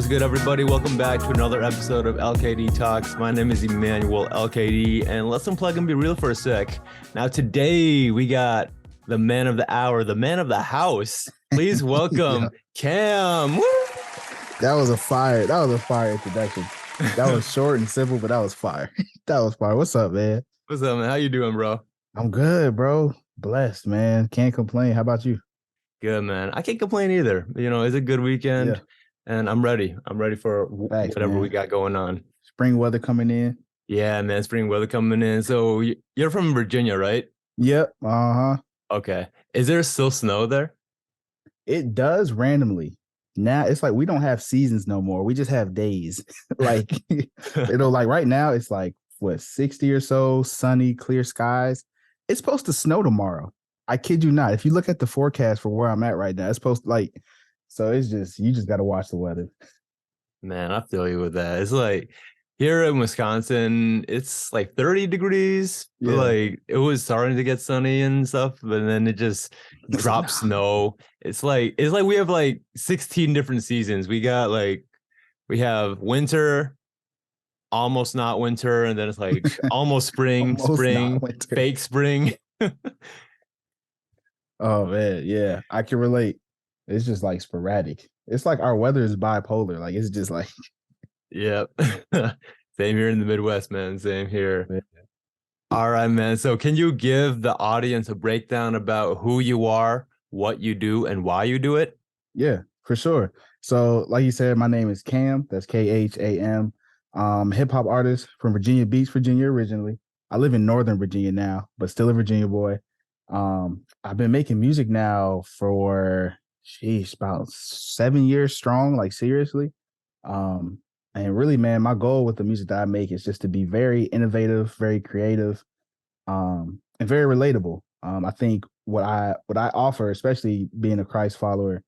What's good, everybody? Welcome back to another episode of LKD Talks. My name is Emmanuel LKD, and let's unplug and be real for a sec. Now, today we got the man of the hour, the man of the house. Please welcome Kham. Woo! That was a fire introduction. That was short and simple, but that was fire. That was fire. What's up, man? What's up, man? How you doing, bro? I'm good, bro. Blessed, man. Can't complain. How about you? Good, man. I can't complain either. You know, it's a good weekend. Yeah. And I'm ready. I'm ready for Thanks, whatever man. we got going on. Spring weather coming in. Yeah, man. Spring weather coming in. So you're from Virginia, right? Yep. Okay. Is there still snow there? It does randomly. Now it's like we don't have seasons no more. We just have days. Like like right now it's like what 60 or so, sunny, clear skies. It's supposed to snow tomorrow. I kid you not. If you look at the forecast for where I'm at right now, it's supposed to so it's just you just got to watch the weather. Man, I feel you with that. It's like here in Wisconsin, it's like 30 degrees. But like it was starting to get sunny and stuff, but then it just drops snow. It's like we have like 16 different seasons. We have winter, almost not winter, and then it's like almost spring, fake spring. Oh man, yeah, I can relate. It's just like sporadic. It's like our weather is bipolar. Like it's just like, yep. Same here in the Midwest, man. Same here. Man. All right, man. So can you give the audience a breakdown about who you are, what you do, and why you do it? Yeah, for sure. So like you said, my name is Kham. That's Kham. Hip hop artist from Virginia Beach, Virginia originally. I live in Northern Virginia now, but still a Virginia boy. I've been making music now for about 7 years strong, like seriously. And really, man, my goal with the music that I make is just to be very innovative, very creative, and very relatable. I think what I offer, especially being a Christ follower,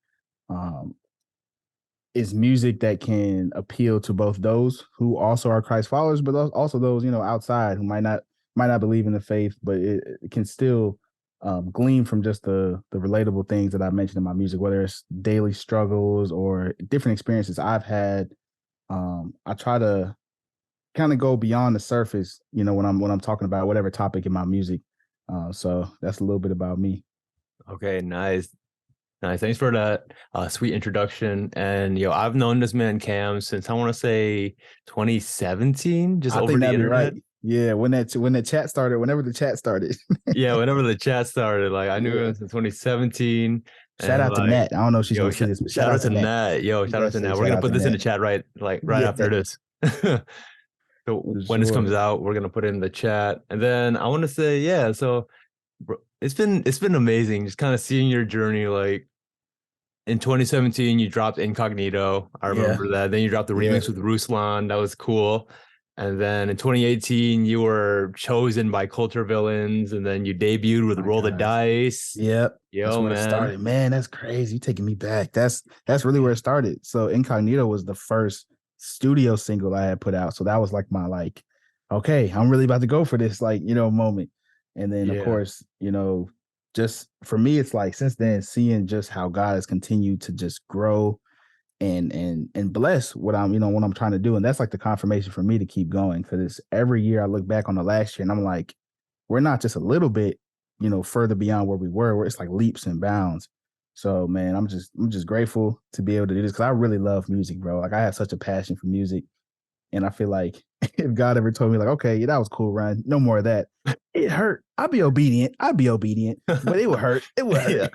is music that can appeal to both those who also are Christ followers, but also those, outside who might not believe in the faith, but it can still glean from just the relatable things that I mentioned in my music, whether it's daily struggles or different experiences I've had. I try to kind of go beyond the surface, when I'm talking about whatever topic in my music. So that's a little bit about me. Okay, nice. Thanks for that sweet introduction. And I've known this man Kham since I want to say 2017, just over the internet. Right. Yeah, whenever the chat started. Yeah, whenever the chat started, like I knew him since 2017. Shout out to Nat. I don't know if she's gonna see this, but shout out to Nat. Shout out to Nat. We're gonna put this in the chat right after this. So when this comes out, we're gonna put it in the chat. And then I want to say, so bro, it's been amazing just kind of seeing your journey. Like in 2017, you dropped Incognito. I remember that. Then you dropped the remix with Ruslan. That was cool. And then in 2018, you were chosen by Culture Villains, and then you debuted with Roll the Dice. Yep. That's where it started. Man, that's crazy. You're taking me back. That's really where it started. So Incognito was the first studio single I had put out. So that was like my okay, I'm really about to go for this, moment. And then of course, just for me, it's like since then, seeing just how God has continued to just grow and bless what I'm trying to do. And that's like the confirmation for me to keep going, because every year I look back on the last year and I'm like, we're not just a little bit, further beyond where we were, where it's like leaps and bounds. So man, I'm just grateful to be able to do this, because I really love music, bro. Like I have such a passion for music. And I feel like if God ever told me like, okay, that was cool, Ryan, no more of that, it hurt. I'd be obedient, but it would hurt. It would hurt.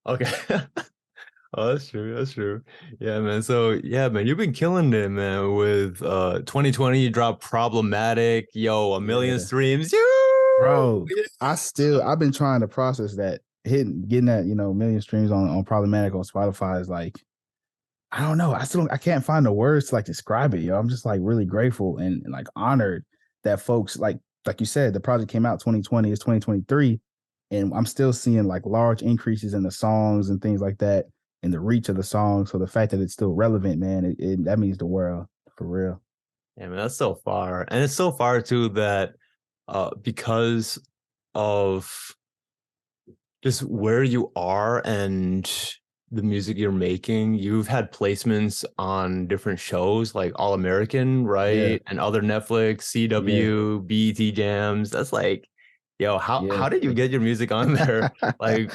Okay. Oh, that's true. Yeah, man. So yeah, man, you've been killing it, man. With 2020, you dropped Problematic. A million streams. Bro, I've been trying to process that. Getting that, million streams on Problematic on Spotify is like, I don't know. I can't find the words to describe it, yo. I'm just really grateful and honored that folks like you said, the project came out 2020, it's 2023, and I'm still seeing large increases in the songs and things like that, and the reach of the song. So the fact that it's still relevant, man, that means the world, for real. Yeah, man, that's so far. And it's so far too that because of just where you are and the music you're making, you've had placements on different shows like All American, Yeah, right? And other Netflix, yeah, CW, BET Jams. That's like, yo, yeah. how did you get your music on there? Like,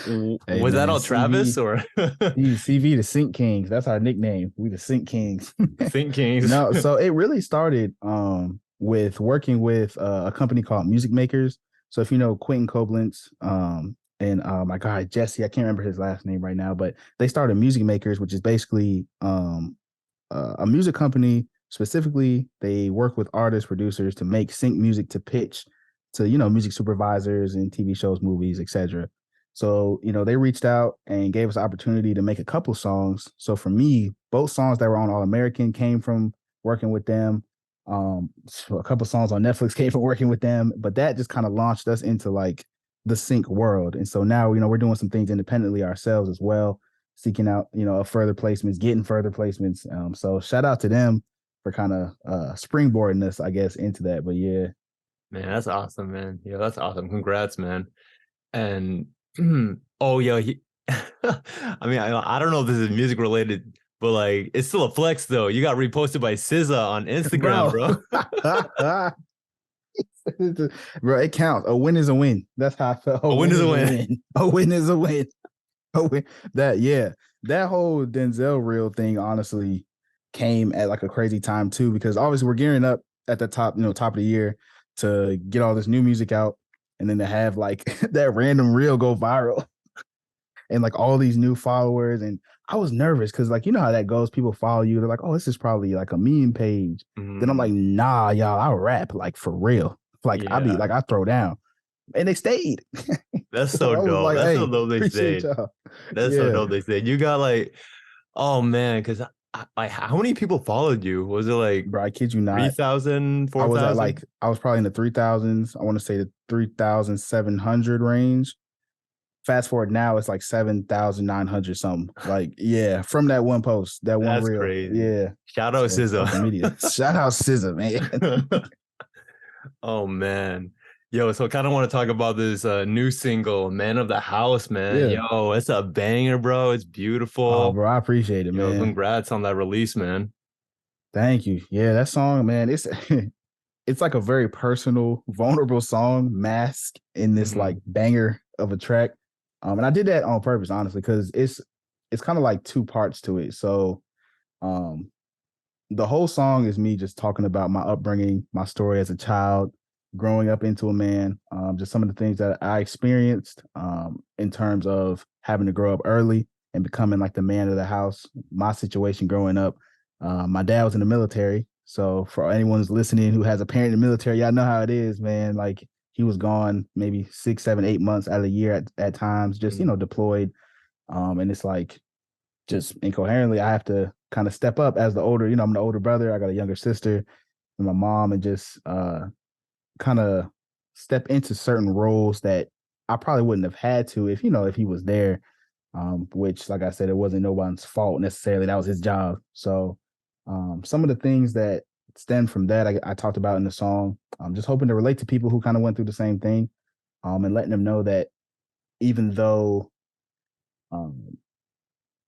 Hey was that man, all Travis or CV the Sync Kings. That's our nickname. We the Sync Kings. Think Kings? No, so it really started with working with a company called Music Makers. So if you know Quentin Koblenz, and my guy Jesse, I can't remember his last name right now, but they started Music Makers, which is basically a music company. Specifically, they work with artists, producers to make sync music to pitch to music supervisors and TV shows, movies, etc. So they reached out and gave us the opportunity to make a couple songs. So for me, both songs that were on All American came from working with them. So a couple songs on Netflix came from working with them, but that just kind of launched us into like the sync world. And so now we're doing some things independently ourselves as well, seeking out further placements, getting further placements. So shout out to them for kind of springboarding us, I guess, into that. But yeah, Man, that's awesome, man. Yeah, that's awesome. Congrats, man. And oh yeah, I mean, I don't know if this is music related, but like it's still a flex though. You got reposted by SZA on Instagram, bro. bro. Bro, it counts. A win is a win. That's how I felt. A win is a win. A win is a win. A win. That whole Denzel reel thing honestly came at like a crazy time too, because obviously we're gearing up at the top, top of the year to get all this new music out, and then to have like that random reel go viral and like all these new followers. And I was nervous because like how that goes. People follow you, they're like, oh, this is probably like a meme page. Then I'm like, nah, y'all, I rap like for real. Like I be Yeah, like I throw down. And they stayed. that's So so I was dope. like, That's so hey, dope they appreciate stayed. y'all. That's so Yeah. dope they stayed. You got like, oh man, because how many people followed you? Was it like Bro, I kid you not. 3,000, I was at 4,000? I was probably in the 3000s. I want to say the 3700 range. Fast forward now, it's like 7,900 something. Like, yeah, from that one post, that one That's reel. crazy. Yeah. Shout out So social media. SZA. Shout out SZA, man. Oh man. Yo, so I kind of want to talk about this new single, Man of the House, man. Yeah. Yo, it's a banger, bro. It's Oh, beautiful. bro, I appreciate it, Yo, man. congrats on that release, man. Thank you. Yeah, that song, man, it's it's like a very personal, vulnerable song masked in this like Hmm. banger of a track. And I did that on purpose, honestly, because it's kind of like two parts to it. So um the whole song is me just talking about my upbringing, my story as a child, growing up into a man, just some of the things that I experienced in terms of having to grow up early and becoming like the man of the house. My situation growing up, my dad was in the military. So for anyone who's listening who has a parent in the military, y'all know how it is, man. Like he was gone maybe 6, 7, 8 months out of the year at times, just deployed. And it's like just incoherently, I have to kind of step up as the older, I'm the older brother. I got a younger sister and my mom, and just kind of step into certain roles that I probably wouldn't have had to if he was there. Which, like I said, it wasn't nobody's fault necessarily. That was his job. So some of the things that stem from that, I talked about in the song. I'm just hoping to relate to people who kind of went through the same thing, and letting them know that even though um,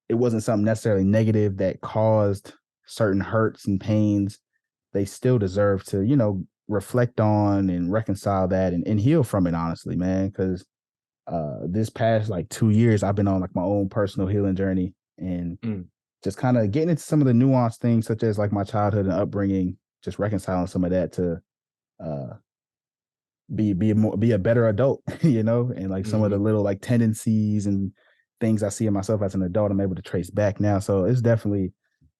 it wasn't something necessarily negative that caused certain hurts and pains, they still deserve to, reflect on and reconcile that and heal from it, honestly, man. Because this past like 2 years, I've been on like my own personal healing journey, and Mm. just kind of getting into some of the nuanced things, such as like my childhood and upbringing, just reconciling some of that to uh, be a better adult, and like some of the Hmm. little like tendencies and things I see in myself as an adult, I'm able to trace back now. So it's definitely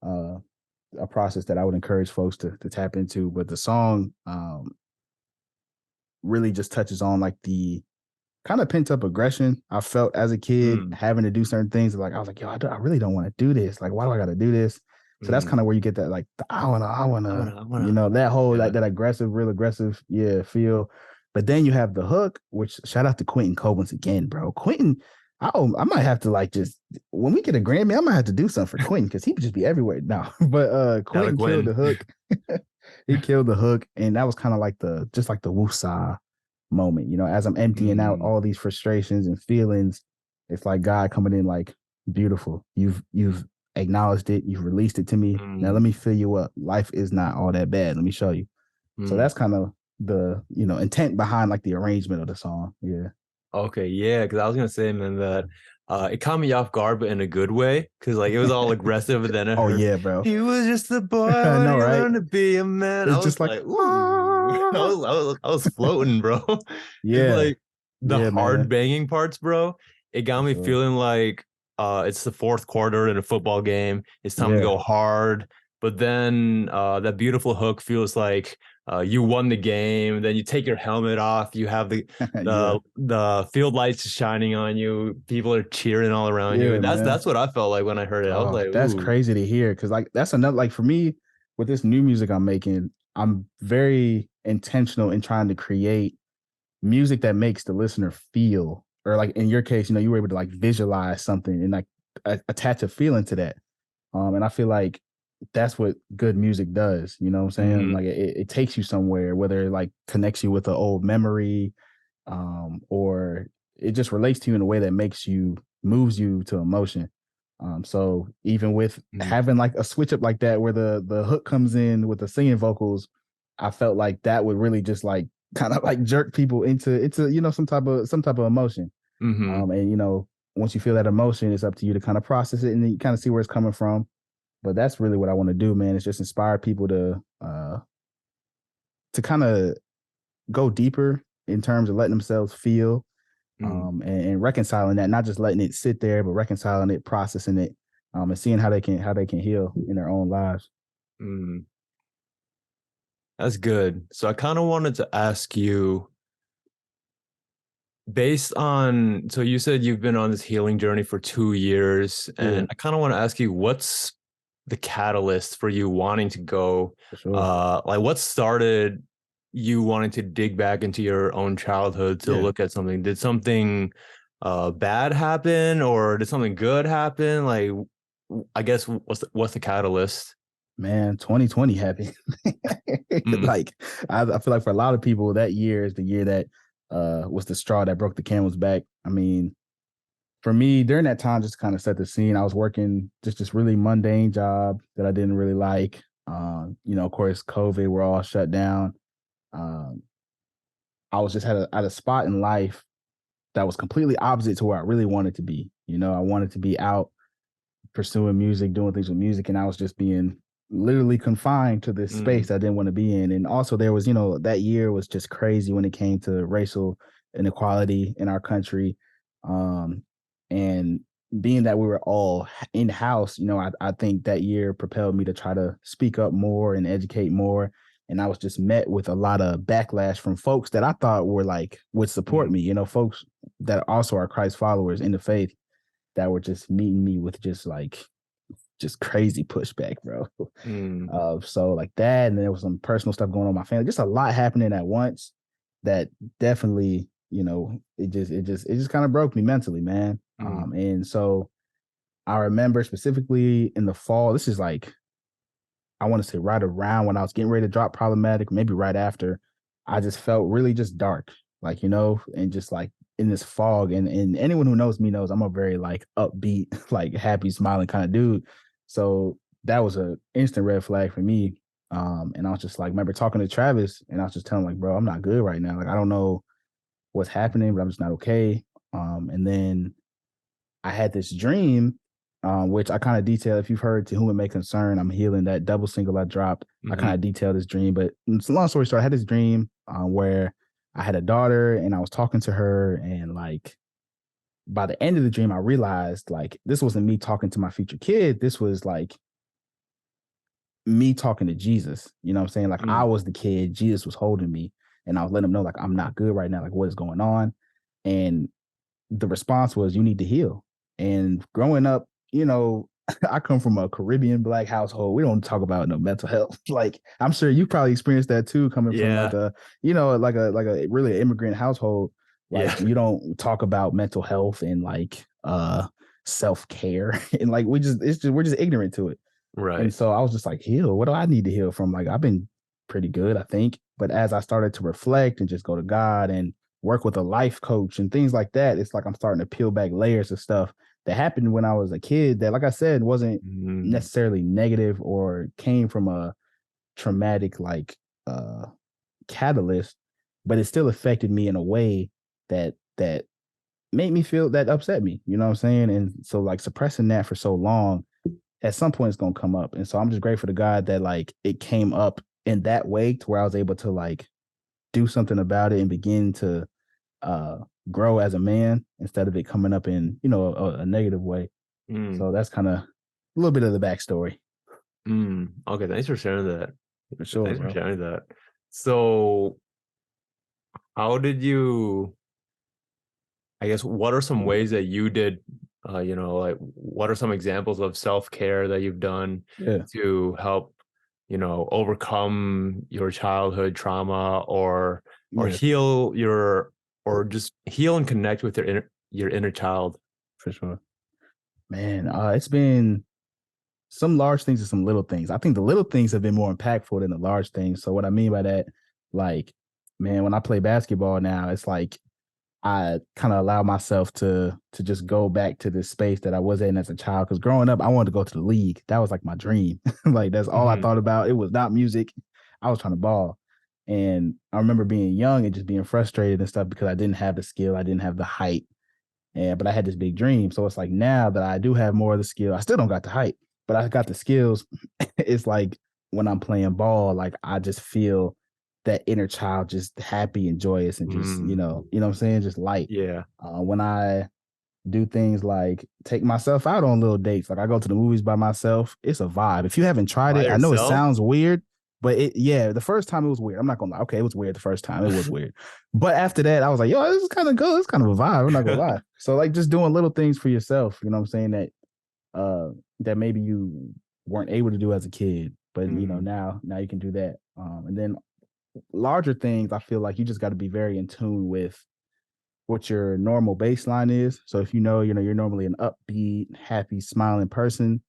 uh, a process that I would encourage folks to tap into. But the song really just touches on like the kind of pent up aggression I felt as a kid, Mm. having to do certain things. Like I was like, yo, I really don't want to do this. Like, why do I got to do this? So that's Mm. kind of where you get that like I wanna, I wanna, that whole yeah. that aggressive, real aggressive, yeah, feel. But then you have the hook, which shout out to Quentin Koblenz again, bro. Quentin, I might have to like just when we get a Grammy, I might have to do something for Quentin because he would just be everywhere now. But Shout out Quentin killed the Gwen. hook. He killed the hook, and that was kind of like the just like the woosah moment, as I'm emptying out Mm. all these frustrations and feelings. It's like God coming in like, Beautiful. You've acknowledged it. You've released it to me. Now Mm, let me fill you up. Life is not all that bad. Let me show you. So mm. that's kind of the intent behind like the arrangement of the song. Yeah. Okay, yeah, because I was gonna say, man, that it caught me off guard, but in a good way, because like it was all aggressive, and then I Oh heard yeah, bro. he was just a boy I when know, he right? learned to be a man. I It's just was like like, ooh, I was floating, bro. It's yeah, like the yeah, hard man, banging parts, bro. It got for me sure. feeling like it's the fourth quarter in a football game. It's time to Yeah, go hard. But then that beautiful hook feels like you won the game. Then you take your helmet off. You have the yeah, the field lights shining on you. People are cheering all around you, yeah, and that's man. that's what I felt like when I heard it. I was Oh, like, that's ooh, crazy to hear. Cause like that's another like for me with this new music I'm making, I'm very intentional in trying to create music that makes the listener feel, or like in your case, you were able to like visualize something and like attach a feeling to that. And I feel like that's what good music does. You know what I'm saying? mm-hmm, Like it takes you somewhere, whether it like connects you with an old memory, or it just relates to you in a way that moves you to emotion. So even with mm-hmm, having like a switch up like that where the hook comes in with the singing vocals, I felt like that would really just like kind of like jerk people into some type of emotion. mm-hmm. And once you feel that emotion, it's up to you to kind of process it and then you kind of see where it's coming from. But that's really what I want to do, man. It's just inspire people to kind of go deeper in terms of letting themselves feel, Mm, and reconciling that, not just letting it sit there, but reconciling it, processing it, and seeing how they can heal in their own lives. mm. That's good. So I kind of wanted to ask you, based on, so you said you've been on this healing journey for 2 years, Yeah, and I kind of want to ask you, what's the catalyst for you wanting to go, for sure. like what started you wanting to dig back into your own childhood to Yeah, look at something? Did something bad happen or did something good happen? Like, I guess what's the catalyst? man, 2020 happened. Mm, Like I feel like for a lot of people, that year is the year that was the straw that broke the camel's back. I mean, for me, during that time, just to kind of set the scene, I was working just this really mundane job that I didn't really like. Of course, COVID, we're all shut down. Um, I was just at a spot in life that was completely opposite to where I really wanted to be. I wanted to be out pursuing music, doing things with music, and I was just being literally confined to this mm, space I didn't want to be in. And also, there was, that year was just crazy when it came to racial inequality in our country. And being that we were all in house, I think that year propelled me to try to speak up more and educate more. And I was just met with a lot of backlash from folks that I thought were like would support mm, me, folks that also are Christ followers in the faith that were just meeting me with just crazy pushback, bro. mm, So like that, and there was some personal stuff going on in my family. Just a lot happening at once that definitely, it just kind of broke me mentally, man. mm, And so I remember specifically in the fall. This is like I want to say right around when I was getting ready to drop Problematic, maybe right after. I just felt really just dark, like and just like in this fog. And anyone who knows me knows I'm a very like upbeat, like happy, smiling kind of dude. So that was a instant red flag for me. And I was just like, remember talking to Travis, and I was just telling him like, bro, I'm not good right now. Like I don't know what's happening, but I'm just not okay. And then I had this dream, which I kind of detail. If you've heard "To Whom It May Concern," I'm healing, that double single I dropped. I kind mm-hmm, of detailed this dream, but it's a long story short. I had this dream where I had a daughter, and I was talking to her, and like by the end of the dream, I realized like this wasn't me talking to my future kid. This was like me talking to Jesus. You know what I'm saying? Like I mm, was the kid, Jesus was holding me, and I was letting him know like I'm not good right now. Like what is going on? And the response was, you need to heal. And growing up, I come from a Caribbean Black household. We don't talk about no mental health. Like I'm sure you probably experienced that too, coming from yeah, like a really immigrant household. yeah, Like you don't talk about mental health and like self-care. And like we're just ignorant to it. And right, so I was just like, heal. What do I need to heal from? Like I've been pretty good, I think. But as I started to reflect and just go to God and work with a life coach and things like that, it's like I'm starting to peel back layers of stuff that happened when I was a kid that, like I said, wasn't Mm, necessarily negative or came from a traumatic catalyst, but it still affected me in a way that made me feel, that upset me. You know what I'm saying? And so like suppressing that for so long, at some point it's gonna come up. And so I'm just grateful to God that like it came up in that way to where I was able to like do something about it and begin to uh grow as a man instead of it coming up in, a negative way. mm, So that's kind of a little bit of the backstory. okay, thanks for sharing that. For sure, Thanks for bro. sharing that. So, how did you, I guess, what are some ways that you did, like what are some examples of self-care that you've done Yeah. to help, overcome your childhood trauma or Yeah, heal or just heal and connect with your inner child? for sure. Man, it's been some large things and some little things. I think the little things have been more impactful than the large things. So what I mean by that, like, man, when I play basketball now, it's like I kind of allow myself to just go back to this space that I was in as a child. Because growing up, I wanted to go to the league. That was like my dream. Like that's all I Hmm. thought about. It was not music. I was trying to ball. And I remember being young and just being frustrated and stuff because I didn't have the skill, I didn't have the height, and but I had this big dream. So it's like now that I do have more of the skill, I still don't got the height, but I got the skills. It's like when I'm playing ball, like I just feel that inner child just happy and joyous and just, Mm, what I'm saying? Just light. yeah. When I do things like take myself out on little dates, like I go to the movies by myself, it's a vibe. If you haven't tried By it, I know it yourself? sounds weird, but the first time it was weird. I'm not gonna lie. Okay, it was weird the first time. It was weird. But after that, I was like, yo, this is kind of good. It's kind of a vibe. I'm not gonna lie. So like just doing little things for yourself, you know what I'm saying, uh that maybe you weren't able to do as a kid, but Mm, now you can do that. And then larger things, I feel like you just got to be very in tune with what your normal baseline is. So if you're normally an upbeat, happy, smiling person,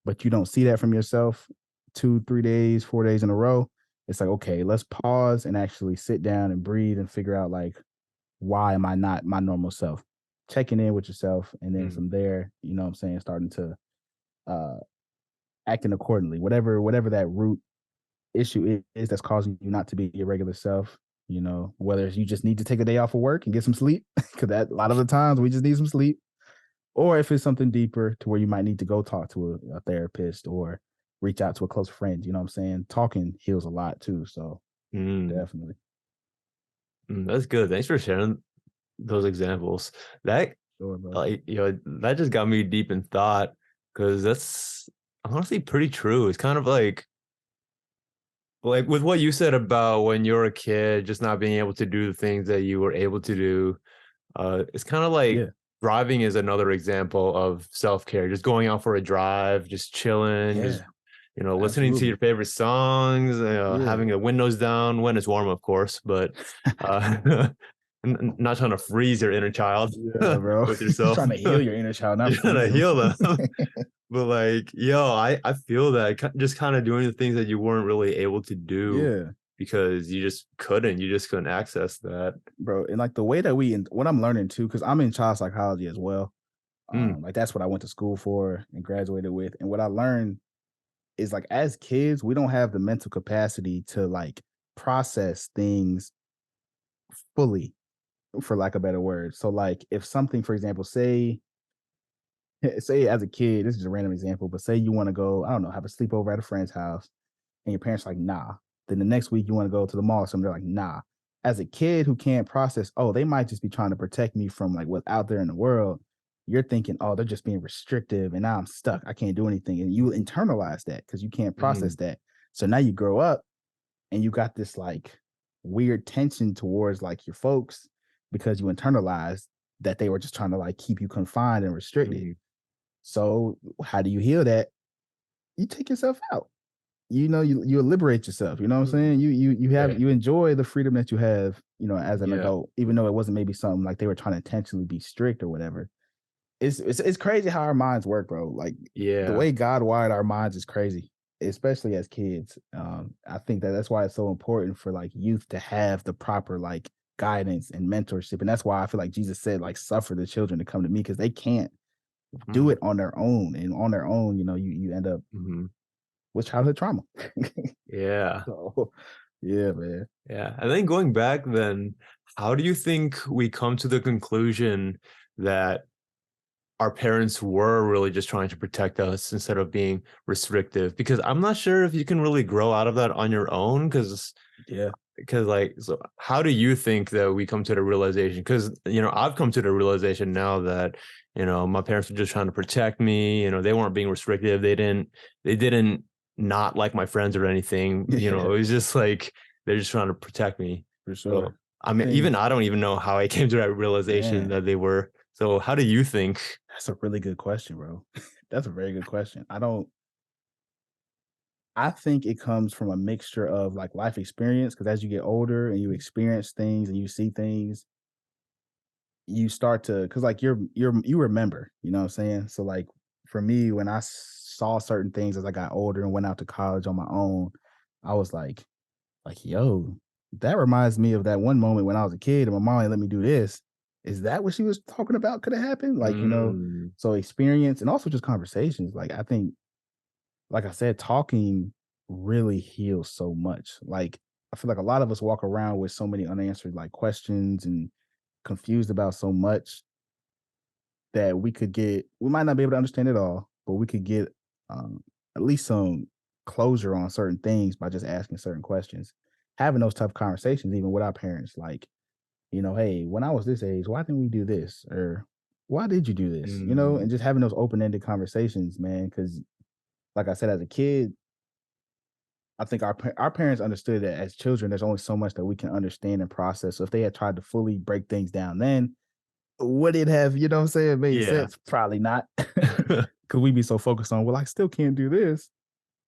but you don't see that from yourself 2, 3 days, 4 days in a row, it's like, okay, let's pause and actually sit down and breathe and figure out like, why am I not my normal self? Checking in with yourself. And then mm, from there, you know what I'm saying, starting to uh acting accordingly. Whatever that root issue is that's causing you not to be your regular self, whether you just need to take a day off of work and get some sleep, because that a lot of the times we just need some sleep, or if it's something deeper to where you might need to go talk to a therapist or reach out to a close friend. You know what I'm saying? Talking heals a lot too. So mm, definitely. that's good. Thanks for sharing those examples. That Sure, bro. that just got me deep in thought because that's honestly pretty true. It's kind of like with what you said about when you're a kid, just not being able to do the things that you were able to do. It's kind of like Yeah. driving is another example of self-care. Just going out for a drive, just chilling, just Yeah. listening to Absolutely. your favorite songs, Yeah. having the windows down when it's warm, of course, but uh, not trying to freeze your inner child Yeah, bro. with Just yourself. trying to heal your inner child, not You're trying freeze to them. heal them. But like, yo, I feel that just kind of doing the things that you weren't really able to do Yeah. because you just couldn't access that. Bro. And like the way that what I'm learning too, because I'm in child psychology as well. Mm, Like that's what I went to school for and graduated with. And what I learned is like as kids, we don't have the mental capacity to like process things fully, for lack of a better word. So like if something, for example, say as a kid, this is a random example, but say you want to go, I don't know, have a sleepover at a friend's house and your parents are like, nah. Then the next week you want to go to the mall or something, they're like, nah. As a kid who can't process, oh, they might just be trying to protect me from like what's out there in the world. You're thinking, oh, they're just being restrictive and now I'm stuck. I can't do anything. And you internalize that because you can't process mm, that. So now you grow up and you got this like weird tension towards like your folks because you internalized that they were just trying to like keep you confined and restricted. mm, So how do you heal that? You take yourself out. You liberate yourself. You know what I'm saying? right. You enjoy the freedom that you have, as an Yeah. adult, even though it wasn't maybe something like they were trying to intentionally be strict or whatever. It's crazy how our minds work, bro. Like the Yeah. way God wired our minds is crazy, especially as kids. I think that's why it's so important for like youth to have the proper like guidance and mentorship, and that's why I feel like Jesus said like suffer the children to come to me because they can't. do it on their own, and on their own, you end up with childhood trauma. Yeah. So, yeah, man. Yeah. And then going back, then how do you think we come to the conclusion that our parents were really just trying to protect us instead of being restrictive? Because I'm not sure if you can really grow out of that on your own. Because like, so how do you think that we come to the realization? Because I've come to the realization now that my parents were just trying to protect me. They weren't being restrictive. They didn't not like my friends or anything. It was just like they're just trying to protect me. For sure. So I mean, even I don't even know how I came to that realization that they were. So how do you think? That's a really good question, bro. That's a very good question. I think it comes from a mixture of like life experience, because as you get older and you experience things and you see things, you start to, because like you remember, you know what I'm saying? So like for me, when I saw certain things as I got older and went out to college on my own, I was like, yo, that reminds me of that one moment when I was a kid and my mom let me do this. Is that what she was talking about could have happened? Like, so experience and also just conversations. Like I think, like I said, talking really heals so much. Like I feel like a lot of us walk around with so many unanswered like questions and confused about so much that we might not be able to understand it all, but we could get at least some closure on certain things by just asking certain questions, having those tough conversations, even with our parents. Like, hey, when I was this age, why didn't we do this? Or why did you do this? And just having those open-ended conversations, man. Because like I said, as a kid, I think our parents understood that as children, there's only so much that we can understand and process. So if they had tried to fully break things down then, would it have, what I'm saying, made sense? Probably not. Because we'd be so focused on, well, I still can't do this.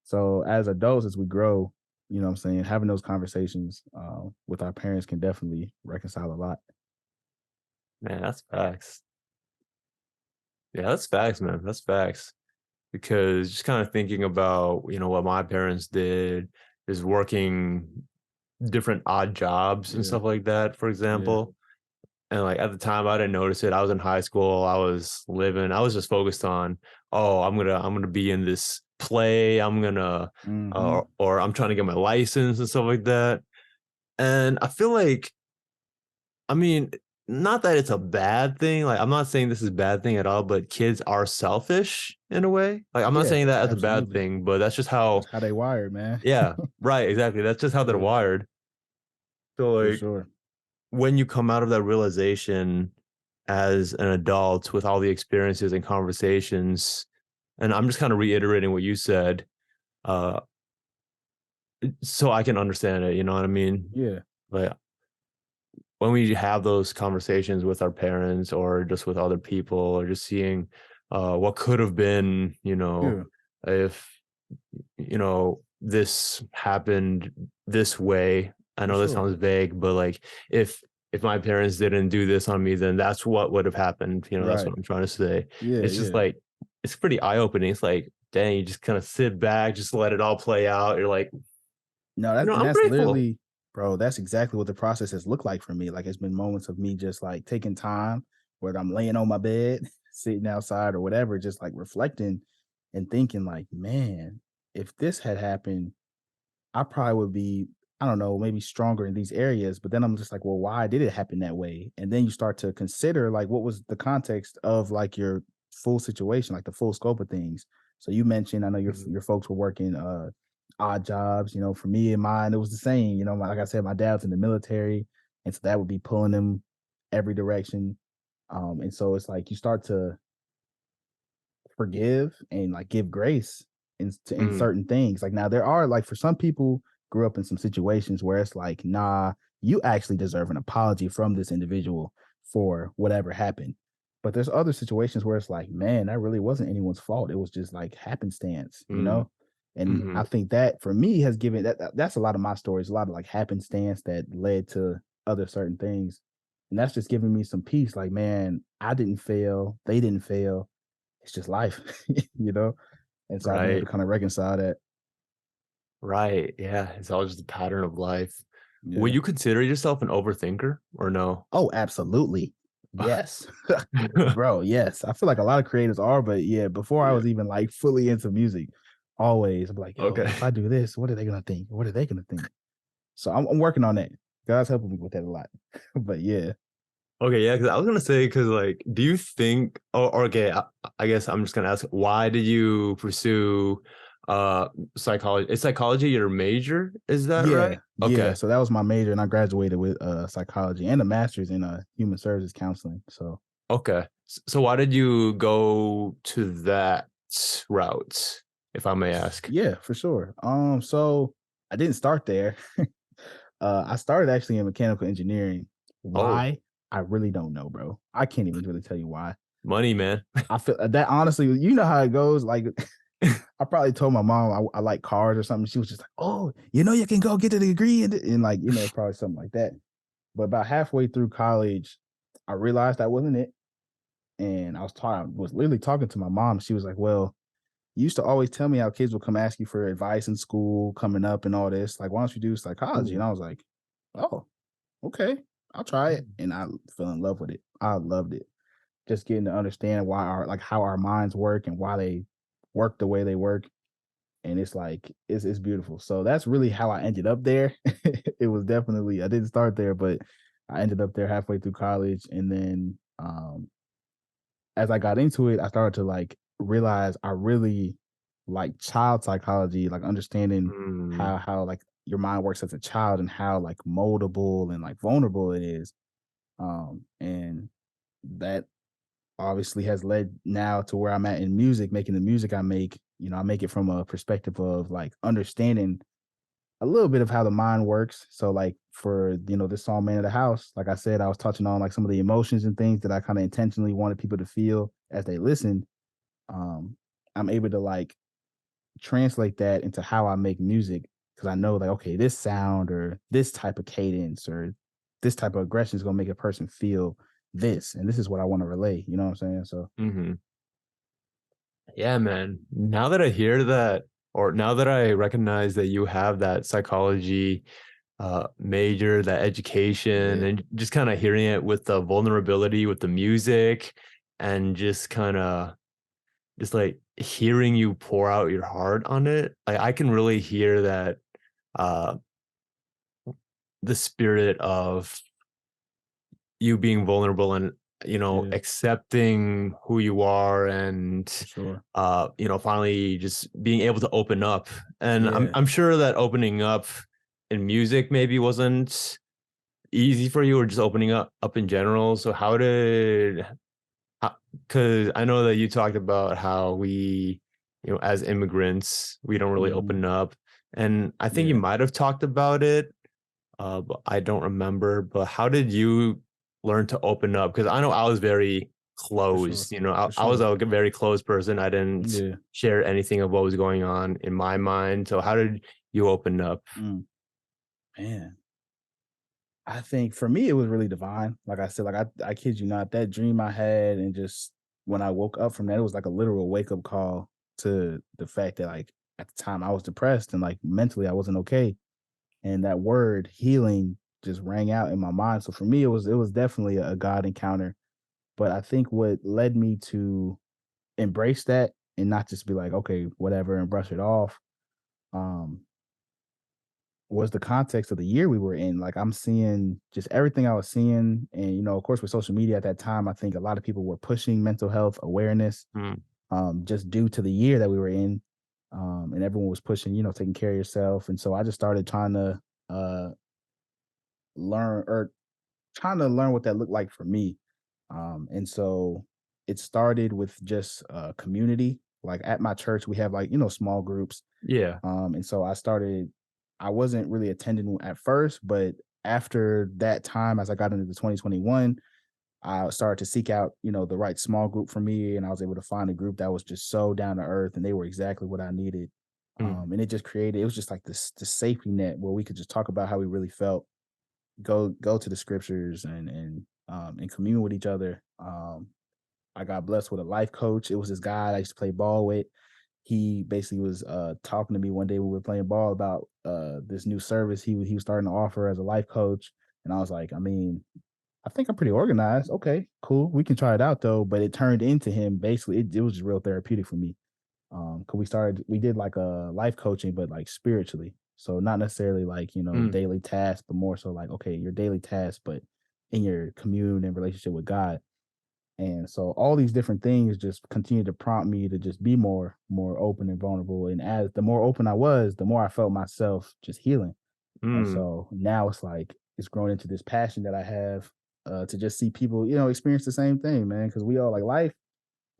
So as adults, as we grow, what I'm saying, having those conversations with our parents can definitely reconcile a lot. Man, that's facts. Yeah, that's facts, man. That's facts. Because just kind of thinking about, what my parents did is working different odd jobs and stuff like that, for example. And like at the time I didn't notice it. I was in high school. I was just focused on, oh, I'm gonna be in this play. I'm gonna or I'm trying to get my license and stuff like that. And I feel like, I mean, not that it's a bad thing. Like, I'm not saying this is a bad thing at all, but kids are selfish in a way. Like, I'm not saying that as a bad thing, but that's just That's how they wired, man. yeah, right, exactly. That's just how they're wired. So For like sure. when you come out of that realization as an adult with all the experiences and conversations, and I'm just kind of reiterating what you said, uh, so I can understand it, you know what I mean? Yeah. Like when we have those conversations with our parents or just with other people or just seeing what could have been, if this happened this way. I know that sounds vague, but like if my parents didn't do this on me, then that's what would have happened. That's what I'm trying to say. It's just like it's pretty eye-opening. It's like, dang, you just kind of sit back, just let it all play out. You're like, no, I'm that's grateful. literally, bro, that's exactly what the process has looked like for me. Like it's been moments of me just like taking time, whether I'm laying on my bed, sitting outside or whatever, just like reflecting and thinking like, man, if this had happened, I probably would be, I don't know, maybe stronger in these areas. But then I'm just like, well, why did it happen that way? And then you start to consider like what was the context of like your full situation, like the full scope of things. So you mentioned, I know your folks were working odd jobs. For me and mine, it was the same. Like I said, my dad's in the military, and so that would be pulling them every direction. And so it's like you start to forgive and like give grace in certain things. Like now there are like for some people grew up in some situations where it's like, nah, you actually deserve an apology from this individual for whatever happened. But there's other situations where it's like, man, that really wasn't anyone's fault. It was just like happenstance. And I think that for me has given that's a lot of my stories, a lot of like happenstance that led to other certain things. And that's just giving me some peace. Like, man, I didn't fail. They didn't fail. It's just life, you know? And so I've been able to kind of reconcile that. Right. Yeah. It's all just a pattern of life. Yeah. Would you consider yourself an overthinker or no? Oh, absolutely. Yes. Bro, yes. I feel like a lot of creators are, but yeah, before I Yeah. was even like fully into music, always I'm like, yo, Okay. if I do this, what are they gonna think? What are they gonna think? So I'm working on that. God's helping me with that a lot. But yeah. Okay, yeah, because I was gonna say, because like, do you think? Or okay, I guess I'm just gonna ask, why did you pursue psychology? Is psychology your major? Is that Yeah, right? yeah. Okay, So that was my major, and I graduated with psychology and a master's in human services counseling. So okay. So why did you go to that route, if I may ask? yeah, for sure. So I didn't start there. I started actually in mechanical engineering. Oh, Why? I really don't know, bro. I can't even really tell you why. money, man. I feel that honestly, you know how it goes. Like, I probably told my mom I like cars or something. She was just like, "Oh, you can go get the degree," and like, probably something like that. But about halfway through college, I realized that wasn't it. And was literally talking to my mom. She was like, "Well, you used to always tell me how kids will come ask you for advice in school coming up and all this. Like, why don't you do psychology?" Ooh. And I was like, "Oh, okay, I'll try it." And I fell in love with it. I loved it. Just getting to understand how our minds work and why they work the way they work. And it's like it's beautiful. So that's really how I ended up there. It was definitely I didn't start there, but I ended up there halfway through college. And then as I got into it, I started to like realize I really like child psychology, like understanding Mm. how like your mind works as a child and how like moldable and like vulnerable it is. And that obviously has led now to where I'm at in music, making the music I make. I make it from a perspective of like understanding a little bit of how the mind works. So like for this song Man of the House, like I said, I was touching on like some of the emotions and things that I kind of intentionally wanted people to feel as they listened. Um, I'm able to like translate that into how I make music because I know like, okay, this sound or this type of cadence or this type of aggression is gonna make a person feel this, and this is what I want to relay. You know what I'm saying? So Hmm. Yeah, man. Now that I hear that, or now that I recognize that you have that psychology major, that education, yeah, and just kind of hearing it with the vulnerability with the music, and just kind of just like hearing you pour out your heart on it, like I can really hear that uh the spirit of you being vulnerable and yeah, accepting who you are, and for sure. finally just being able to open up. And i'm Yeah. i'm sure that opening up in music maybe wasn't easy for you, or just opening up in general. So how did, because I know that you talked about how we, as immigrants, we don't really Hmm. open up. And I think you Yeah, might have talked about it, but I don't remember. But how did you learn to open up? Because I know I was very for sure. closed. I, For I was sure. a very closed person. I didn't Yeah. share anything of what was going on in my mind. So how did you open up? Mm, man. I think for me it was really divine. Like I said, like I kid you not, that dream I had and just when I woke up from that, it was like a literal wake up call to the fact that like at the time I was depressed and like mentally I wasn't okay. And that word healing just rang out in my mind. So for me it was definitely a God encounter. But I think what led me to embrace that and not just be like, okay, whatever, and brush it off, um, was the context of the year we were in. Like I'm seeing just everything I was seeing. And, of course, with social media at that time, I think a lot of people were pushing mental health awareness Mm, just due to the year that we were in. And everyone was pushing, taking care of yourself. And so I just started uh, learn or trying to learn what that looked like for me. And so it started with just community. Like at my church, we have like, small groups. yeah. And so I wasn't really attending at first, but after that time, as I got into the 2021, I started to seek out, the right small group for me. And I was able to find a group that was just so down to earth and they were exactly what I needed. Mm, And it was just like this safety net where we could just talk about how we really felt, go to the scriptures and commune with each other. I got blessed with a life coach. It was this guy I used to play ball with. He basically was talking to me one day when we were playing ball about this new service he was starting to offer as a life coach. And I was like, I mean, I think I'm pretty organized. Okay, cool. We can try it out though. But it turned into him basically. It was just real therapeutic for me. Because we did like a life coaching, but like spiritually. So not necessarily like, daily tasks, but more so like, okay, your daily tasks, but in your commune and relationship with God. And so all these different things just continue to prompt me to just be more open and vulnerable. And as the more open I was, the more I felt myself just healing. And Mm. so now it's like it's grown into this passion that I have to just see people, experience the same thing, man. Because we all like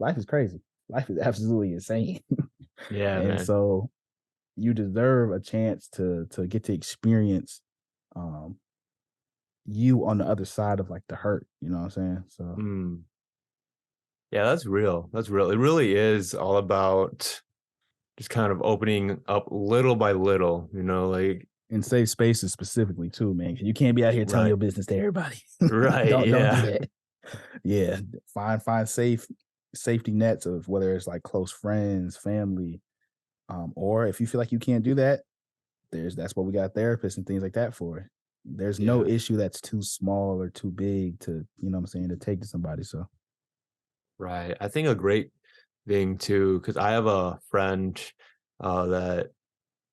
life is crazy. Life is absolutely insane. Yeah, And man. so you deserve a chance to get to experience um you on the other side of like the hurt, you know what I'm saying? So Mm. Yeah, that's real. That's real. It really is all about just kind of opening up little by little, like in safe spaces specifically too, man. You can't be out here telling right. your business to everybody. Right. Don't do Yeah. that. Yeah. Find safety nets of whether it's like close friends, family, or if you feel like you can't do that, that's what we got therapists and things like that for. There's no Yeah. issue that's too small or too big to, to take to somebody. So Right. I think a great thing too, because I have a friend that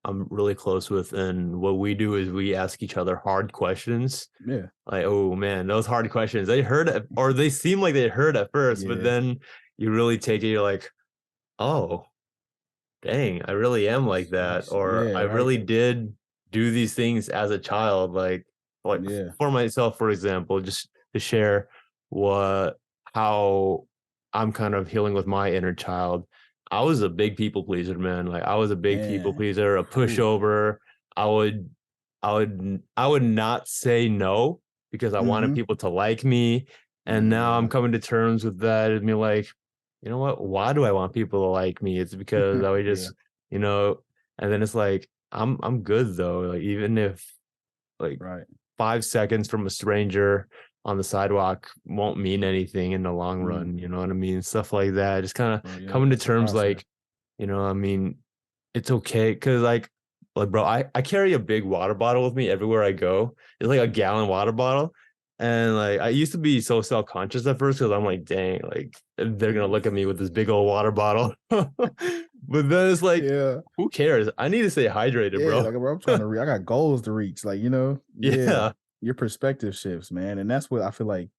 I'm really close with, and what we do is we ask each other hard questions. yeah. Like, oh man, those hard questions, they hurt or they seem like they hurt at first, but Yeah. then you really take it, you're like, oh, dang, I really am like that. Or Yeah, I right. really did do these things as a child. Like Yeah. for myself, for example, just to share what how I'm kind of healing with my inner child. I was a big people pleaser, man. Like I was a big people Man. pleaser, a Ooh. pushover. I would I would not say no because I wanted Mm-hmm. people to like me. And now I'm Yeah. coming to terms with that and be like, you know what? Why do I want people to like me? It's because I would Yeah. just, and then it's like, I'm good though. Like even if like Right. 5 seconds from a stranger on the sidewalk won't mean anything in the long Mm. run, you know what I mean? Stuff like that. Just kind of Bro, yeah, coming to that's the terms process. like, I mean, it's okay. Cause like bro, I carry a big water bottle with me everywhere I go. It's like a gallon water bottle. And like I used to be so self-conscious at first because I'm like, dang, like they're gonna look at me with this big old water bottle. But then it's like, Yeah. who cares? I need to stay hydrated, Yeah, bro. like, bro, I'm trying to I got goals to reach, like, yeah, Yeah. your perspective shifts, man, and that's what I feel like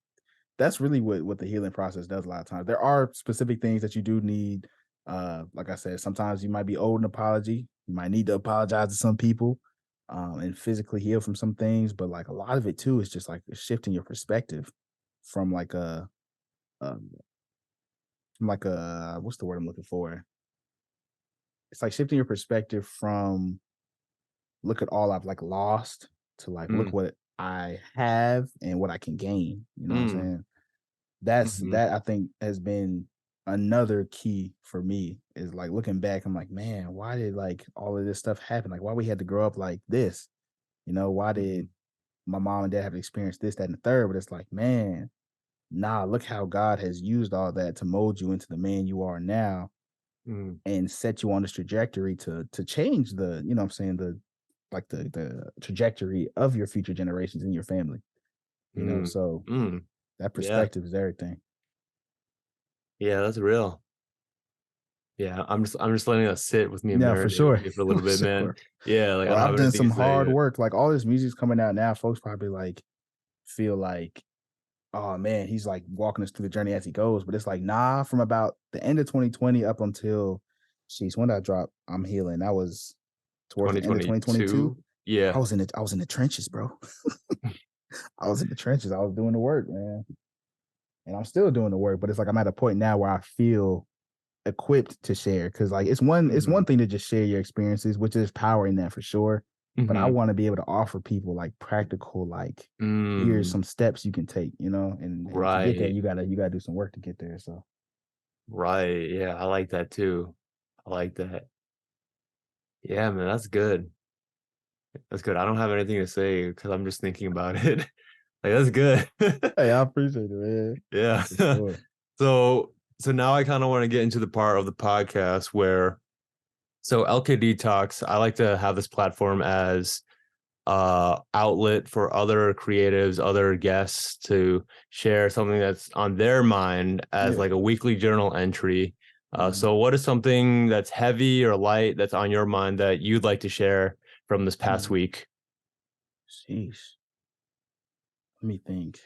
that's really what the healing process does a lot of times. There are specific things that you do need, like I said, sometimes you might be owed an apology. You might need to apologize to some people, and physically heal from some things, but, like, a lot of it too is just, like, shifting your perspective from, um, what's the word I'm looking for? It's like shifting your perspective from look at all I've like lost to like look Mm, what I have and what I can gain. You know what I'm mm, saying? mhm, That I think has been another key for me is like looking back, I'm like, man, why did like all of this stuff happen? Like why we had to grow up like this? Why mhm, did my mom and dad have to experience this, that, and the third? But it's like, man, nah, look how God has used all that to mold you into the man you are now mm, and set you on this trajectory to change the, you know what I'm saying, the trajectory of your future generations in your family, mm, so mm. that Yeah. perspective is everything. Yeah, that's real. Yeah, I'm just letting that sit with me and Yeah, for marinate with sure. me for a little For bit, man. sure. Yeah, like I Well, don't I've have done anything some to say hard yet. work. Like all this music's coming out now. Folks probably like feel like, oh man, he's like walking us through the journey as he goes. But it's like, nah, from about the end of 2020 up until when did I drop I'm healing? That was towards the end of 2022. 2022. Yeah. I was in the trenches, bro. I was in the trenches. I was doing the work, man. And I'm still doing the work, but it's like I'm at a point now where I feel equipped to share. Cause like it's Hmm. one thing to just share your experiences, which is power in that for sure. But I Hmm. want to be able to offer people like practical, like here's Mm. some steps you can take, and to get there, Right. you gotta do some work to get there. So Right. Yeah, I like that too. I like that. Yeah, man, that's good. That's good. I don't have anything to say because I'm just thinking about it. Like that's good. hey, I appreciate it, man. Yeah. For sure. So now I kind of want to get into the part of the podcast where LKD Talks, I like to have this platform as outlet for other creatives, other guests to share something that's on their mind as like a weekly journal entry. So what is something that's heavy or light that's on your mind that you'd like to share from this past week? Sheesh. Let me think.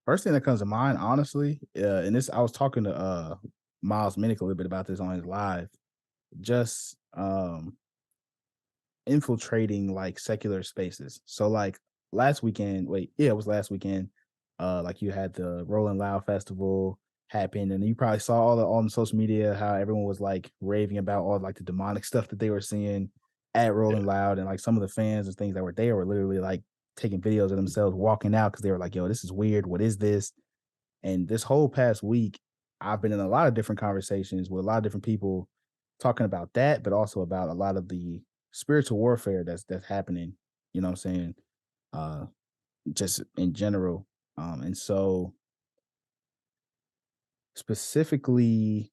First thing that comes to mind, honestly, and this I was talking to Miles Minnick a little bit about this on his live, just infiltrating like secular spaces. So like last weekend, it was last weekend. Like you had the Rolling Loud Festival happen, and you probably saw all on social media how everyone was like raving about all like the demonic stuff that they were seeing at Rolling Loud, and like some of the fans and things that were there were literally like taking videos of themselves walking out because they were like, "Yo, this is weird. What is this?" And this whole past week, I've been in a lot of different conversations with a lot of different people talking about that, but also about a lot of the spiritual warfare that's happening. You know what I'm saying? Uh, just in general. And so specifically,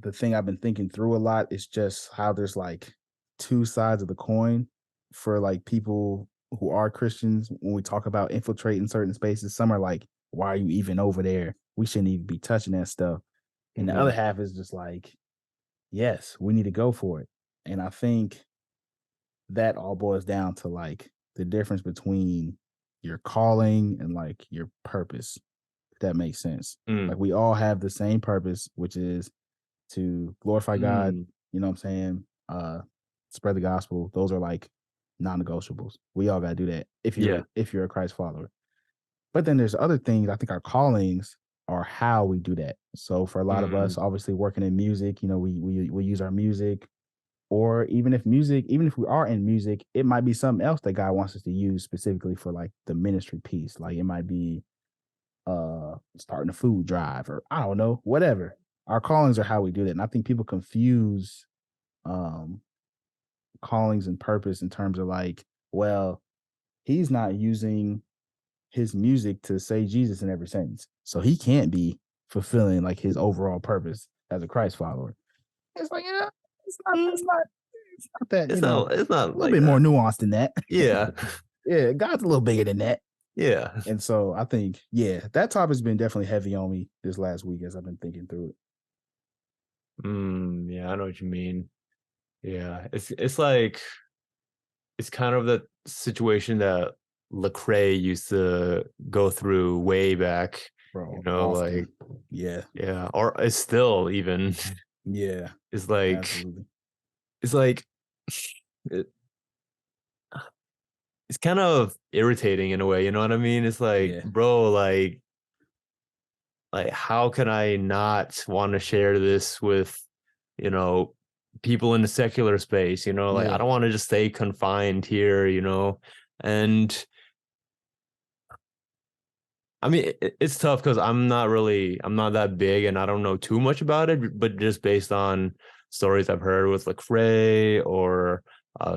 the thing I've been thinking through a lot is just how there's like two sides of the coin for like people who are Christians when we talk about infiltrating certain spaces. Some are like, why are you even over there? We shouldn't even be touching that stuff. And the other half is just like, yes, we need to go for it. And I think that all boils down to like the difference between your calling and like your purpose, if that makes sense. Like we all have the same purpose, which is to glorify God, you know what I'm saying? Spread the gospel. Those are like non-negotiables. We all gotta do that if you're a Christ follower. But then there's other things. I think our callings are how we do that. So for a lot of us, obviously working in music, you know, we use our music, or even if we are in music, it might be something else that God wants us to use specifically for like the ministry piece. Like it might be starting a food drive, or I don't know, whatever. Our callings are how we do that. And I think people confuse callings and purpose in terms of like, well, he's not using his music to say Jesus in every sentence, so he can't be fulfilling like his overall purpose as a Christ follower. It's like, yeah, it's not that, It's not a little like bit that. more nuanced than that. Yeah. Yeah, God's a little bigger than that. Yeah. And so I think, that topic's been definitely heavy on me this last week as I've been thinking through it. Yeah, I know what you mean. Yeah. It's like it's kind of the situation that Lecrae used to go through way back. Bro, Like often. Yeah. or it's still even Yeah. it's like Absolutely. it's like it, it's kind of irritating in a way, you know what I mean? It's like, Yeah. bro, how can I not want to share this with, you know, people in the secular space, like I Yeah. don't want to just stay confined here, and I mean, it's tough because I'm not that big and I don't know too much about it, but just based on stories I've heard with Lecrae or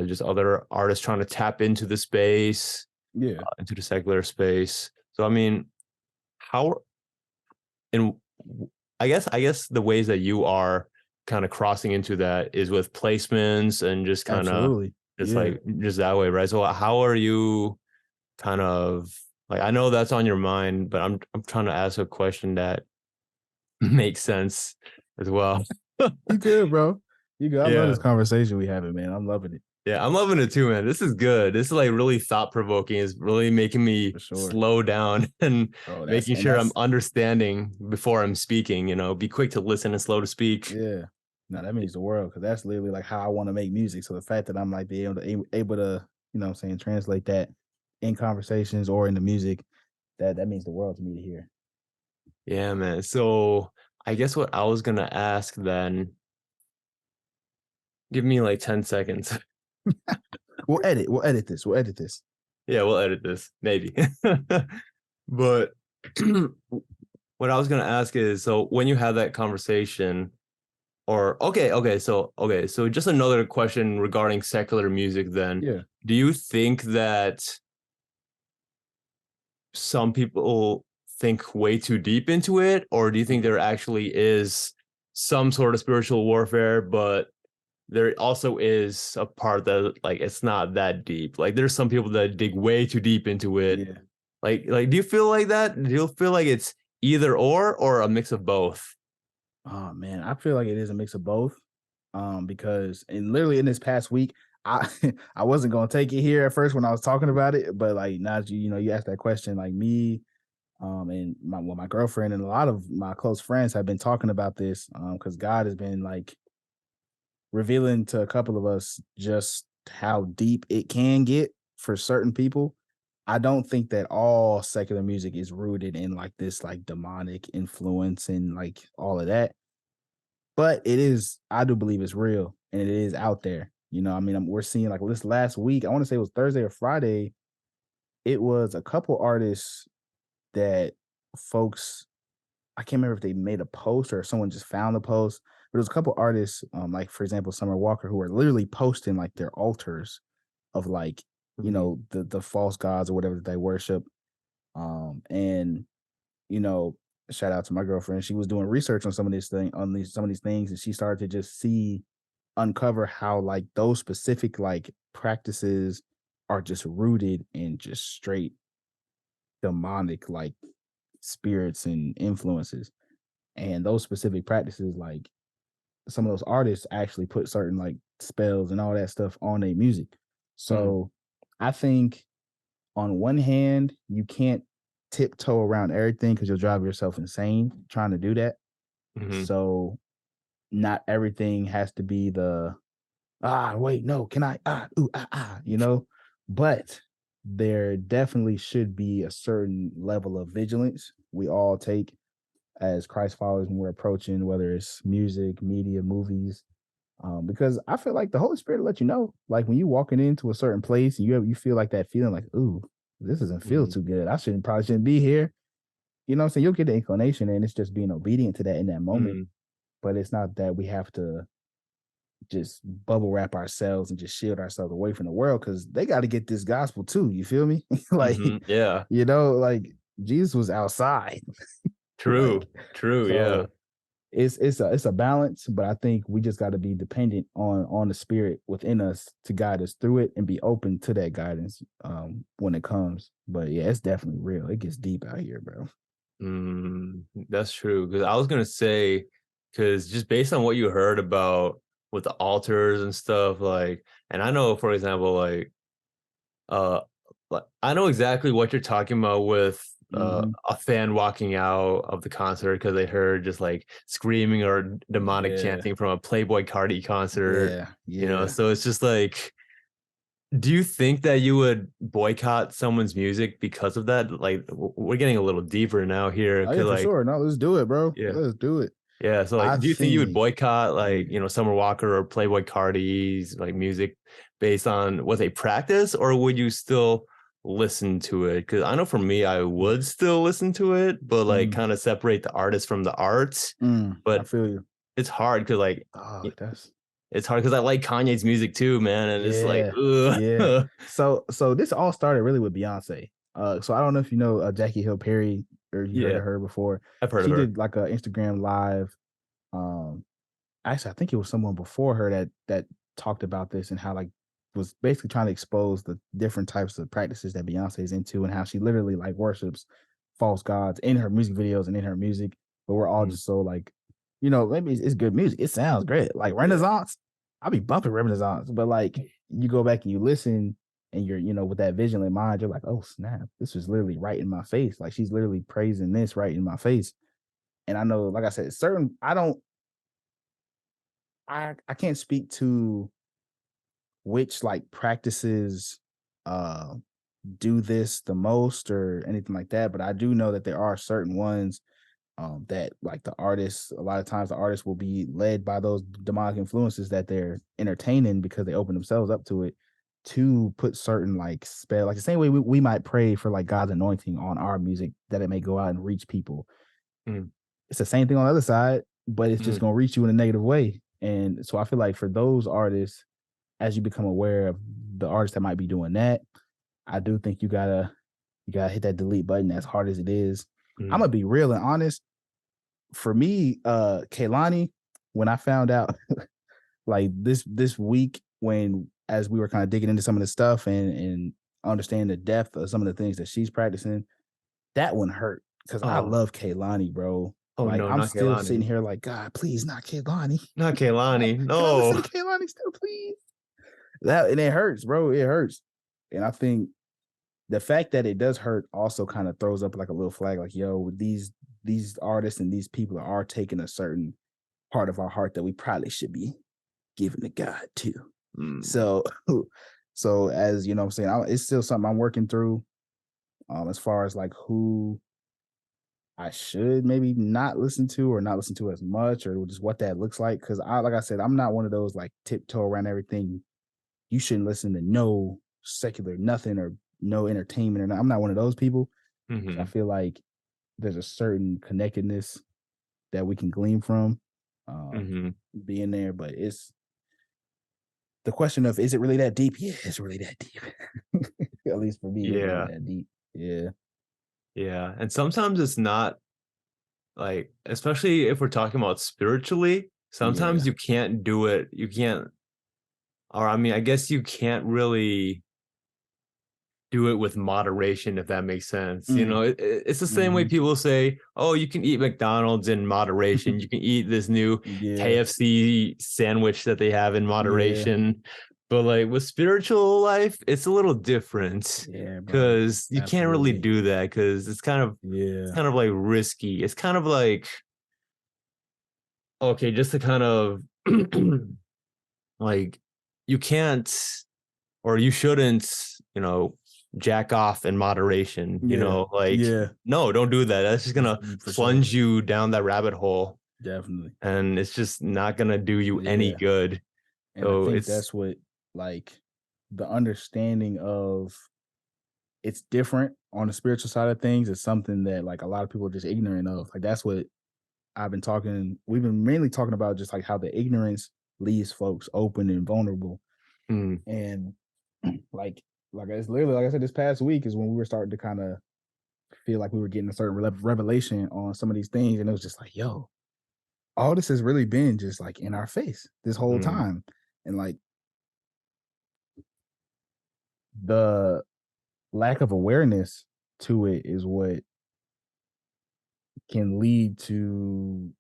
just other artists trying to tap into the space, Yeah. into the secular space. So, I mean, how, and I guess the ways that you are kind of crossing into that is with placements and just kind of Absolutely. just Yeah. like, just that way, right? So, how are you kind of like, I know that's on your mind, but I'm trying to ask a question that makes sense as well. You good, bro. You good. I love Yeah. this conversation we having, man. I'm loving it. Yeah, I'm loving it too, man. This is good. This is like really thought provoking. It's really making me For sure. slow down and Bro, making sure I'm understanding before I'm speaking, be quick to listen and slow to speak. yeah. No, that means the world, because that's literally like how I want to make music. So the fact that I'm like able to, translate that in conversations or in the music, that means the world to me to hear. Yeah, man. So I guess what I was gonna ask then, give me like 10 seconds. We'll edit this. We'll edit this. Yeah, we'll edit this, maybe. But what I was gonna ask is, so when you had that conversation, or so just another question regarding secular music then. Yeah. Do you think that some people think way too deep into it, or do you think there actually is some sort of spiritual warfare, but there also is a part that like it's not that deep. Like there's some people that dig way too deep into it. Yeah. Like do you feel like that? Do you feel like it's either or a mix of both? Oh man, I feel like it is a mix of both. Because and literally in this past week, I I wasn't gonna take it here at first when I was talking about it, but like now that you know you asked that question, like me, and my girlfriend and a lot of my close friends have been talking about this, because God has been like revealing to a couple of us just how deep it can get for certain people. I don't think that all secular music is rooted in like this like demonic influence and like all of that, but it is, I do believe it's real and it is out there. You know, I mean, we're seeing like this last week, I want to say it was Thursday or Friday, it was a couple artists that folks, I can't remember if they made a post or someone just found the post, but it was a couple artists, like for example, Summer Walker, who are literally posting like their altars of like, you Mhm. know, the false gods or whatever that they worship. And you know, shout out to my girlfriend. She was doing research on some of this thing, on these some of these things, and she started to just uncover how like those specific like practices are just rooted in just straight demonic like spirits and influences. And those specific practices, like some of those artists actually put certain like spells and all that stuff on their music. Mm, So I think on one hand, you can't tiptoe around everything because you'll drive yourself insane trying to do that. mhm, So not everything has to be the wait, no, can I ooh you know, but there definitely should be a certain level of vigilance we all take as Christ followers when we're approaching whether it's music, media, movies. Because I feel like the Holy Spirit will let you know, like when you walking into a certain place and you feel like that feeling like, ooh, this doesn't feel mhm, too good. I probably shouldn't be here. You know what I'm saying? You'll get the inclination and it's just being obedient to that in that moment. mm, But it's not that we have to just bubble wrap ourselves and just shield ourselves away from the world because they got to get this gospel too. You feel me? Like, mhm, yeah. you know, like Jesus was outside. True, Like, true, yeah. so it's a balance, but I think we just got to be dependent on the spirit within us to guide us through it and be open to that guidance when it comes. But yeah, it's definitely real. It gets deep out here, bro. That's true. Because I was gonna say, because just based on what you heard about with the altars and stuff, like, and I know, for example, uh, like I know exactly what you're talking about with Hmm. a fan walking out of the concert because they heard just like screaming or demonic Yeah, chanting from a Playboy Cardi concert, yeah, you know. yeah. So it's just like, do you think that you would boycott someone's music because of that? Like, we're getting a little deeper now here, Oh yeah, because for like, sure. No, let's do it, bro. yeah. Let's do it. Yeah, so I like, do you think you would think, boycott like, yeah. you know, Summer Walker or Playboy Cardi's like music based on what they practice, or would you still listen to it? Because I know for me, I would still listen to it, but like Mm, kind of separate the artist from the art. I But feel you. it's hard because like Oh, that's it's hard because I like Kanye's music too, man, and it's like, yeah, yeah. ugh. So this all started really with Beyonce. So I don't know if you know Jackie Hill Perry or you heard Yeah, of her before. I've heard of She her. did like a Instagram live. Um, Actually, I think it was someone before her that talked about this and how like was basically trying to expose the different types of practices that Beyonce is into and how she literally like worships false gods in her music videos and in her music. But we're all Mm, just so like, you know, maybe it's good music. It sounds great. Like yeah. Renaissance, I'll be bumping Renaissance, but like you go back and you listen and you're, you know, with that vigilant mind, you're like, oh snap, this was literally right in my face. Like she's literally praising this right in my face. And I know, like I said, certain I can't speak to which like practices uh do this the most or anything like that, but I do know that there are certain ones that like the artists, a lot of times the artists will be led by those demonic influences that they're entertaining because they open themselves up to it to put certain like spell, like the same way we might pray for like God's anointing on our music that it may go out and reach people. Mm, It's the same thing on the other side, but it's just mm, going to reach you in a negative way. And so I feel like for those artists, as you become aware of the artists that might be doing that, I do think you gotta hit that delete button as hard as it is. I'm mm, gonna be real and honest. For me, Kaylani, when I found out like this week, when as we were kind of digging into some of the stuff and understanding the depth of some of the things that she's practicing, that one hurt because I Oh, love Kaylani, bro. oh Like no, I'm not still sitting Kaylani. here like, God, please not Kaylani. Not Kaylani. Can I listen No. to Kaylani still, please? That and it hurts, bro. It hurts. And I think the fact that it does hurt also kind of throws up like a little flag, like, yo, these artists and these people are taking a certain part of our heart that we probably should be giving to God too. Mm, So, so as you know, what I'm saying, it's still something I'm working through. As far as like who I should maybe not listen to or not listen to as much, or just what that looks like. Cause like I said, I'm not one of those like tiptoe around everything. You shouldn't listen to no secular nothing or no entertainment. I'm not one of those people. I hmm feel like there's a certain connectedness that we can glean from um, hmm being there. But it's the question of, is it really that deep? Yeah, it's really that deep. At least for me, it's really Yeah. that deep. Yeah. Yeah. And sometimes it's not like, especially if we're talking about spiritually, sometimes Yeah. you can't do it. You can't, or I mean, I guess you can't really do it with moderation, if that makes sense. You Mm, know, it's the same way hmm. people say, oh, you can eat McDonald's in moderation. You can eat this new Yeah. KFC sandwich that they have in Yeah. moderation. But like with spiritual life, it's a little different Yeah, bro. because you can't really Absolutely. do that because it's Yeah. kind of like risky. It's kind of like, okay, just to kind of like you can't or you shouldn't, you know, jack off in moderation, you Yeah. know, like Yeah. no, don't do that. That's just gonna For sure. plunge you down that rabbit hole Definitely. and it's just not gonna do you any Yeah. good. And I So think it's that's what, like, the understanding of it's different on the spiritual side of things is something that like a lot of people are just ignorant of. Like that's what we've been mainly talking about, just like how the ignorance leaves folks open and vulnerable. mm, And like it's literally like I said, this past week is when we were starting to kind of feel like we were getting a certain revelation on some of these things. And it was just like, yo, all this has really been just like in our face this whole mm, time. And like the lack of awareness to it is what can lead to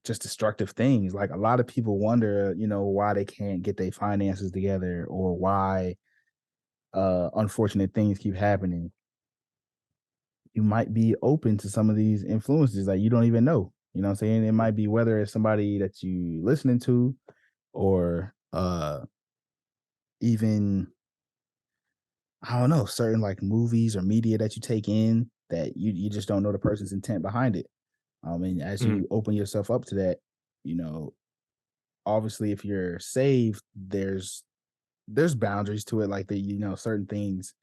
just destructive things. Like a lot of people wonder, why they can't get their finances together or why unfortunate things keep happening. You might be open to some of these influences that you don't even know. You know what I'm saying? It might be whether it's somebody that you listening to or even I don't know, certain like movies or media that you take in that you just don't know the person's intent behind it. And as mm, you open yourself up to that, you know, obviously if you're saved, there's boundaries to it, like that, certain things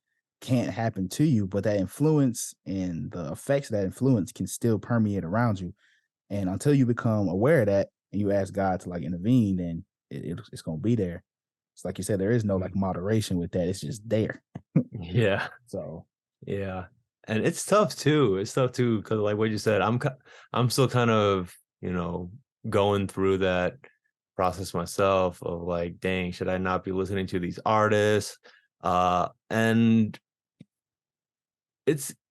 can't happen to you, but that influence and the effects of that influence can still permeate around you. And until you become aware of that and you ask God to like intervene, then it's gonna be there. It's like you said, there is no like mm. moderation with that. It's just there. Yeah. So Yeah. And it's tough too. It's tough too because like what you said, I'm still kind of, you know, going through that process myself of like, dang, should I not be listening to these artists? And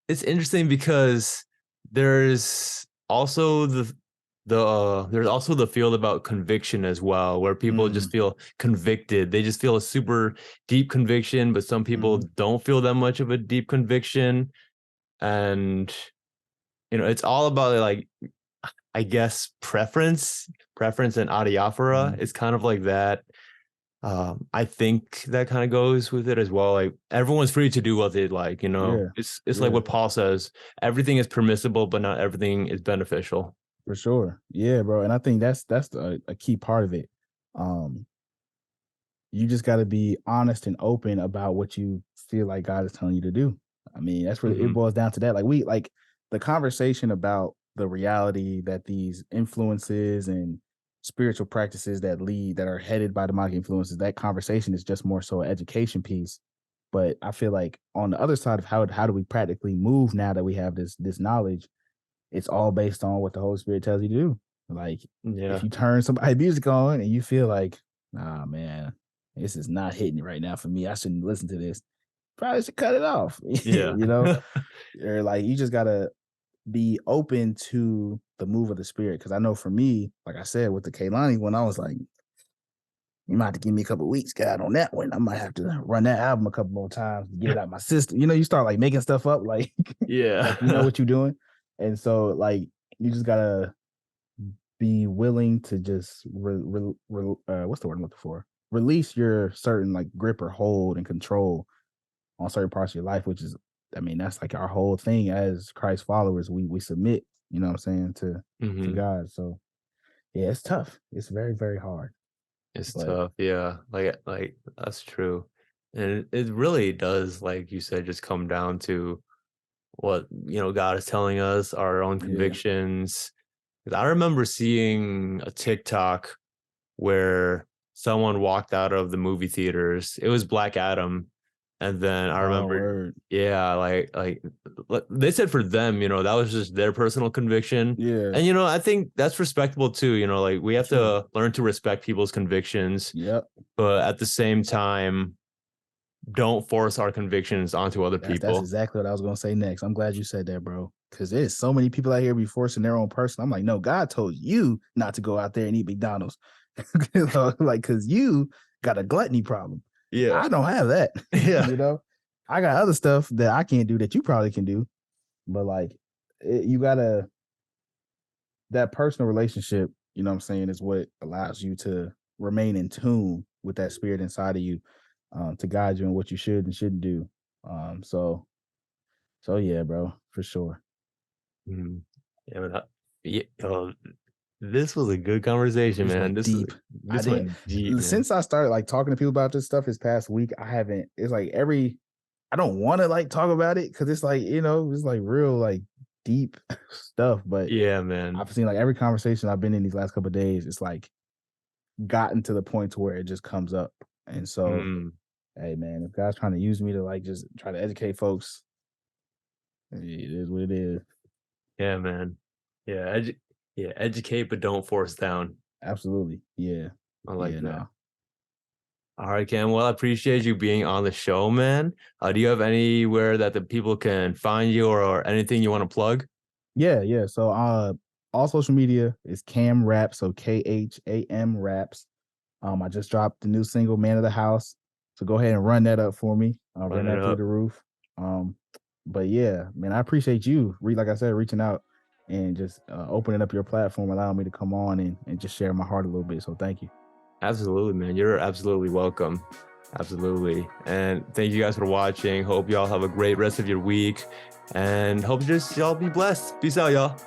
it's interesting because there's also there's also the field about conviction as well, where people mm, just feel convicted. They just feel a super deep conviction, but some people mhm, don't feel that much of a deep conviction. And you know, it's all about like I guess preference and adiaphora. mhm. It's kind of like that. I think that kind of goes with it as well. Like everyone's free to do what they like, you know. Yeah, It's like yeah, what Paul says, everything is permissible, but not everything is beneficial. for sure. Yeah, bro. And I think that's a key part of it. Um, you just got to be honest and open about what you feel like God is telling you to do. I mean, that's really it hmm boils down to that. Like we like the conversation about the reality that these influences and spiritual practices that are headed by demonic influences, that conversation is just more so an education piece. But I feel like on the other side of how do we practically move now that we have this knowledge, it's all based on what the Holy Spirit tells you to do. Like, Yeah. if you turn somebody's music on and you feel like, nah, man, this is not hitting right now for me, I shouldn't listen to this, probably should cut it off. Yeah. You know, or like you just gotta be open to the move of the spirit. Cause I know for me, like I said, with the Kaylani one, I was like, you might have to give me a couple of weeks, God, on that one. I might have to run that album a couple more times to get it out my system. You know, you start like making stuff up, like, Yeah. like you know what you're doing. And so like you just gotta be willing to just what's the word I'm looking for? Release your certain like grip or hold and control on certain parts of your life, which is, I mean, that's like our whole thing as Christ followers. We submit, you know what I'm saying, to God. So yeah, it's tough. It's very, very hard. It's tough. Yeah. Like that's true. And it really does, like you said, just come down to what, God is telling us, our own convictions. 'Cause I remember seeing a TikTok where someone walked out of the movie theaters. It was Black Adam. And then I remember, yeah, like they said for them, that was just their personal conviction. Yeah. And I think that's respectable too. Like we have to learn to respect people's convictions. Yep. But at the same time, don't force our convictions onto other people. That's exactly what I was gonna say next. I'm glad you said that, bro. Because there's so many people out here be forcing their own person. I'm like, no, God told you not to go out there and eat McDonald's. Like, because you got a gluttony problem. Yeah. I don't have that. Yeah. I got other stuff that I can't do that you probably can do. But like, you gotta, that personal relationship, you know what I'm saying, is what allows you to remain in tune with that spirit inside of you, to guide you in what you should and shouldn't do. So yeah, bro, for sure. Yeah, this was a good conversation, man. This deep. This went deep. Since I started like talking to people about this stuff this past week, it's like I don't want to like talk about it because it's like, it's like real like deep stuff. But yeah, man, I've seen like every conversation I've been in these last couple of days, it's like gotten to the point to where it just comes up. And so, hey man, if God's trying to use me to like just try to educate folks, it is what it is. Yeah, man. Yeah, educate, but don't force down. Absolutely. Yeah. I like that. No. All right, Kham. Well, I appreciate you being on the show, man. Do you have anywhere that the people can find you or anything you want to plug? Yeah. So all social media is Kham Raps, so KHAM Raps. I just dropped the new single, Man of the House. So go ahead and run that up for me. Run that through the roof. But yeah, man, I appreciate you, like I said, reaching out and just opening up your platform, allowing me to come on and just share my heart a little bit. So thank you. Absolutely, man. You're absolutely welcome. Absolutely. And thank you guys for watching. Hope y'all have a great rest of your week and hope y'all be blessed. Peace out, y'all.